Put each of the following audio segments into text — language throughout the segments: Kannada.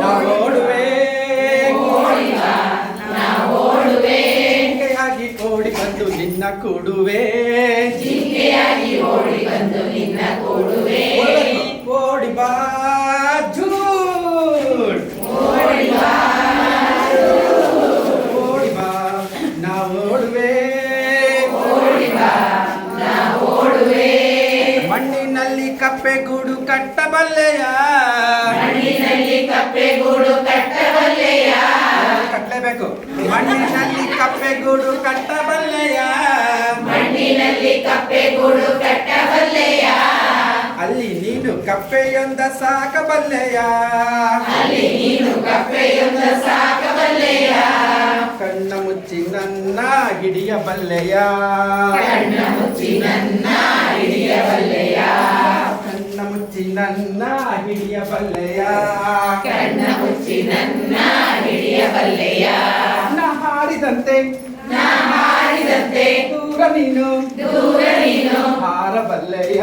ನಾವೋಡುವೆ ಜಿಂಕೆಯಾಗಿ ಓಡಿ ಬಂದು ನಿನ್ನ ಕೂಡುವೆ ಓಡಿ ಬಾ ಜೂಡ್ ಓಡಿ ಬಾ ನಾವೋಡುವೆ ಮಣ್ಣಿನಲ್ಲಿ ಕಪ್ಪೆಗೂಡು ಕಟ್ಟಬಲ್ಲೆಯ ಕಟ್ಟಲೇಬೇಕು ಮಣ್ಣಿನಲ್ಲಿ ಕಪ್ಪೆಗೂಡು ಕಟ್ಟಬಲ್ಲೆಯ ಅಲ್ಲಿ ನೀನು ಕಪ್ಪೆಯೊಂದ ಸಾಕಬಲ್ಲೆಯ ಕಣ್ಣ ಮುಚ್ಚಿ ನನ್ನ ಹಿಡಿಯಬಲ್ಲೆಯ ಕಣ್ಣ ಮುಚ್ಚಿ ನನ್ನ ಹಿಡಿಯಬಲ್ಲೆಯ ನಾ ಹಾರಿದಂತೆ ದೂರ ನೀನು ಹಾರಬಲ್ಲೆಯ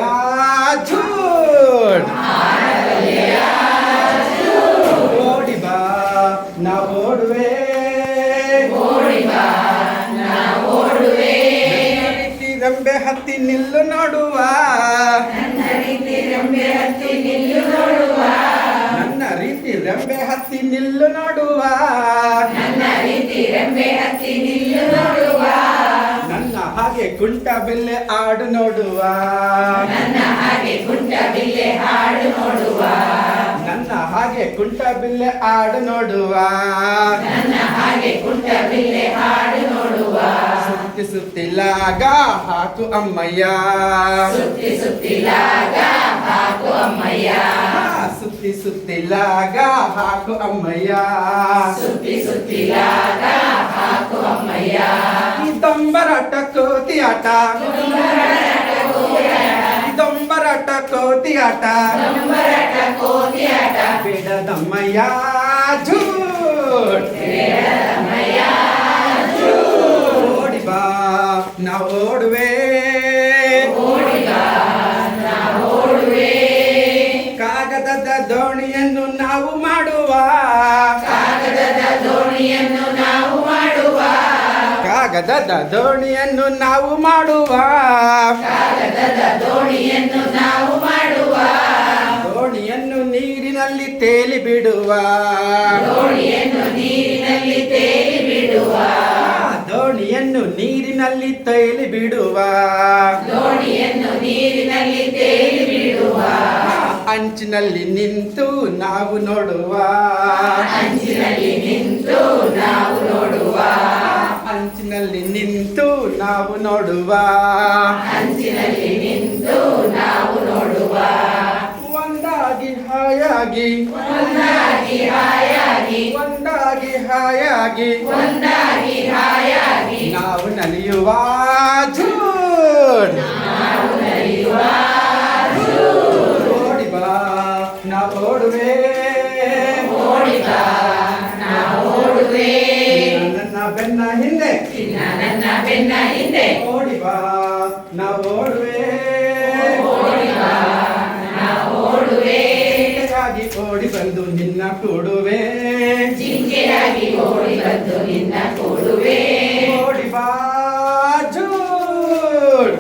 ಜೂಡ್ ಓಡಿ ಬಾ ನಾ ಓಡುವೆ ರಂಬೆ ಹತ್ತಿ ನಿಲ್ಲು ನೋಡುವ ನನ್ನ ರೀತಿ ರಂಬೆ ಹತ್ತಿ ನಿಲ್ಲು ನೋಡುವ ನನ್ನ ಹಾಗೆ ಕುಂಟ ಬಿಲ್ಲೆ ಆಡು ನೋಡುವ ನನ್ನ ಹಾಗೆ ಕುಂಟ ಬಿಲ್ಲೆ ಆಡು ನೋಡುವ ಸುತ್ತಿಲಾಗ ಹಾಕು ಅಮ್ಮಯ್ಯ ಸುತ್ತಿಲಾಗ ಹಾಕು ಅಮ್ಮಯ್ಯ ಈ ದೊಂಬರಾಟ ಕೋತಿ ಆಟ ಬೇಡದಮ್ಮಯ್ಯ ಜೂಡ್ ಓಡಿ ಬಾ ನಾ ಓಡುವೆ ಕಾಗದದ ದೋಣಿಯನ್ನು ನಾವು ಮಾಡುವ ದೋಣಿಯನ್ನು ನೀರಿನಲ್ಲಿ ತೇಲಿ ಬಿಡುವ ದೋಣಿಯನ್ನು ನೀರಿನಲ್ಲಿ ತೇಲಿ ಬಿಡುವ ಅಂಚಿನಲ್ಲಿ ನಿಂತು ನಾವು ನೋಡುವ ಅಂಚಿನಲ್ಲಿ ನಿಂತು ನಾವು ನೋಡುವ ಒಂದಾಗಿ ಹಾಯಾಗಿ ನಾವು ನಲಿಯುವ ಜೂಡ್ ಓಡಿ ಬಾ ನಾ ಓಡುವೆ ನನ್ನ ಬೆನ್ನ ಹಿಂದೆ ಓಡಿ ಬಾ ನಾ ಓಡುವೆ ಓಡಿ ಬಂದು ನಿನ್ನ ಕೂಡುವೆ ಓಡಿ ಬಾ Jude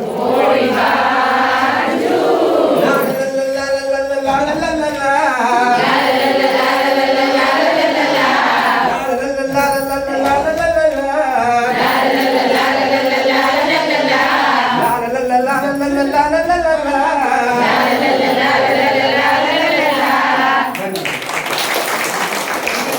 la la la la